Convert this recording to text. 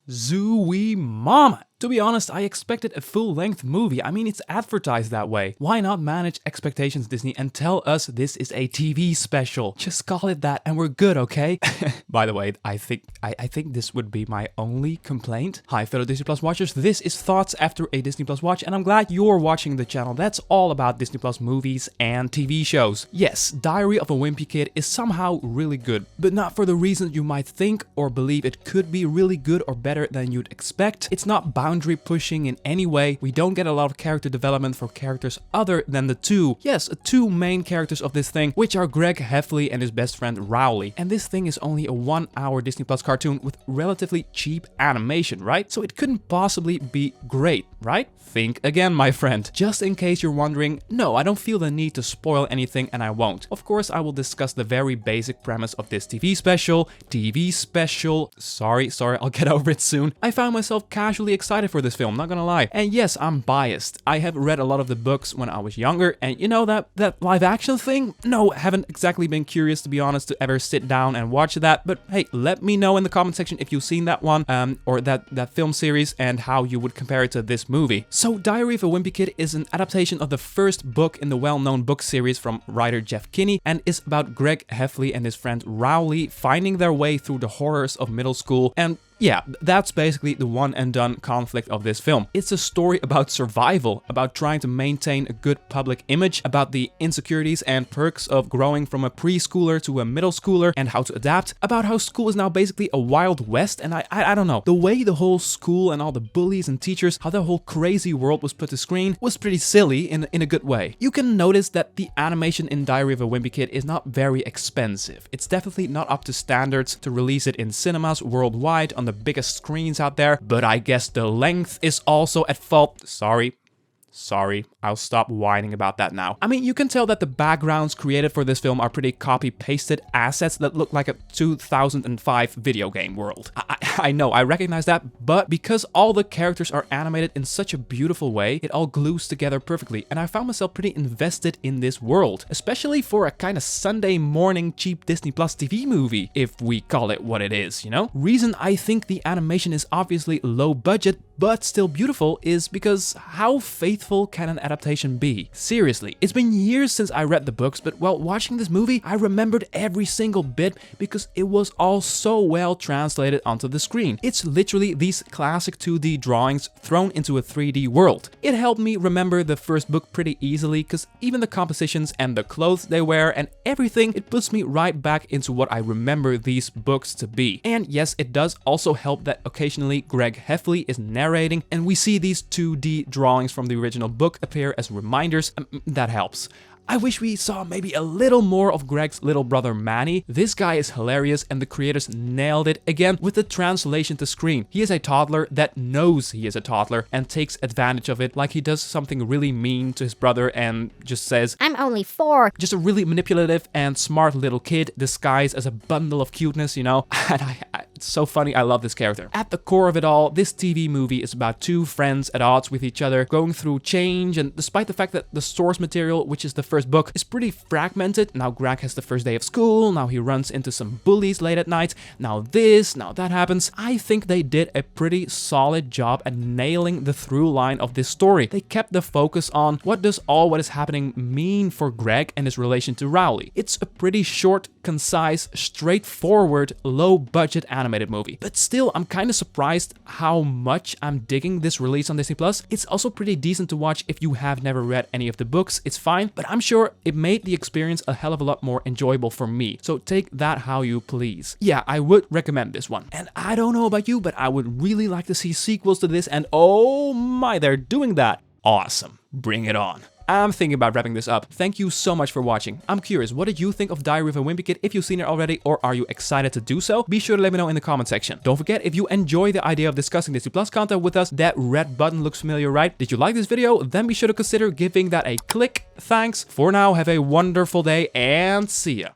Zooey mama! To be honest, I expected a full-length movie. I mean, it's advertised that way. Why not manage expectations, Disney, and tell us this is a TV special? Just call it that and we're good, okay? By the way, I think this would be my only complaint. Hi, fellow Disney Plus watchers. This is Thoughts After a Disney Plus Watch, and I'm glad you're watching the channel that's all about Disney Plus movies and TV shows. Yes, Diary of a Wimpy Kid is somehow really good, but not for the reasons you might think or believe it could be really good or better than you'd expect. It's not boundary pushing in any way. We don't get a lot of character development for characters other than the two main characters of this thing, which are Greg Heffley and his best friend Rowley. And this thing is only a 1-hour Disney Plus cartoon with relatively cheap animation, right? So it couldn't possibly be great, right? Think again, my friend. Just in case you're wondering, no, I don't feel the need to spoil anything, and I won't. Of course, I will discuss the very basic premise of this TV special. Sorry, I'll get over it soon. I found myself casually excited for this film, not gonna lie. And yes, I'm biased. I have read a lot of the books when I was younger, and you know that live action thing? No, I haven't exactly been curious, to be honest, to ever sit down and watch that, but hey, let me know in the comment section if you've seen that one, or that film series, and how you would compare it to this movie. So Diary of a Wimpy Kid is an adaptation of the first book in the well-known book series from writer Jeff Kinney, and is about Greg Heffley and his friend Rowley finding their way through the horrors of middle school. And yeah, that's basically the one and done conflict of this film. It's a story about survival, about trying to maintain a good public image, about the insecurities and perks of growing from a preschooler to a middle schooler and how to adapt, about how school is now basically a Wild West, and I don't know. The way the whole school and all the bullies and teachers, how the whole crazy world was put to screen was pretty silly in a good way. You can notice that the animation in Diary of a Wimpy Kid is not very expensive. It's definitely not up to standards to release it in cinemas worldwide on the biggest screens out there, but I guess the length is also at fault. Sorry, I'll stop whining about that now. I mean, you can tell that the backgrounds created for this film are pretty copy-pasted assets that look like a 2005 video game world. I know, I recognize that, but because all the characters are animated in such a beautiful way, it all glues together perfectly, and I found myself pretty invested in this world, especially for a kind of Sunday morning cheap Disney Plus TV movie, if we call it what it is, you know? Reason I think the animation is obviously low budget, but still beautiful, is because how faithful can an adaptation be? Seriously, it's been years since I read the books, but while watching this movie, I remembered every single bit because it was all so well translated onto the screen. It's literally these classic 2D drawings thrown into a 3D world. It helped me remember the first book pretty easily because even the compositions and the clothes they wear and everything, it puts me right back into what I remember these books to be. And yes, it does also help that occasionally Greg Heffley is narrating and we see these 2D drawings from the original book appear as reminders. That helps. I wish we saw maybe a little more of Greg's little brother Manny. This guy is hilarious and the creators nailed it again with the translation to screen. He is a toddler that knows he is a toddler and takes advantage of it, like he does something really mean to his brother and just says, "I'm only 4. Just a really manipulative and smart little kid disguised as a bundle of cuteness, you know? And it's so funny, I love this character. At the core of it all, this TV movie is about two friends at odds with each other, going through change, and despite the fact that the source material, which is the first book, is pretty fragmented. Now Greg has the first day of school, now he runs into some bullies late at night, now this, now that happens. I think they did a pretty solid job at nailing the through line of this story. They kept the focus on what does all what is happening mean for Greg and his relation to Rowley. It's a pretty short, concise, straightforward, low-budget animated movie. But still, I'm kind of surprised how much I'm digging this release on Disney Plus. It's also pretty decent to watch if you have never read any of the books. It's fine, but I'm sure it made the experience a hell of a lot more enjoyable for me. So take that how you please. Yeah, I would recommend this one. And I don't know about you, but I would really like to see sequels to this, and oh my, they're doing that. Awesome. Bring it on. I'm thinking about wrapping this up. Thank you so much for watching. I'm curious, what did you think of Diary of a Wimpy Kid if you've seen it already, or are you excited to do so? Be sure to let me know in the comment section. Don't forget, if you enjoy the idea of discussing Disney Plus content with us, that red button looks familiar, right? Did you like this video? Then be sure to consider giving that a click. Thanks. For now, have a wonderful day and see ya.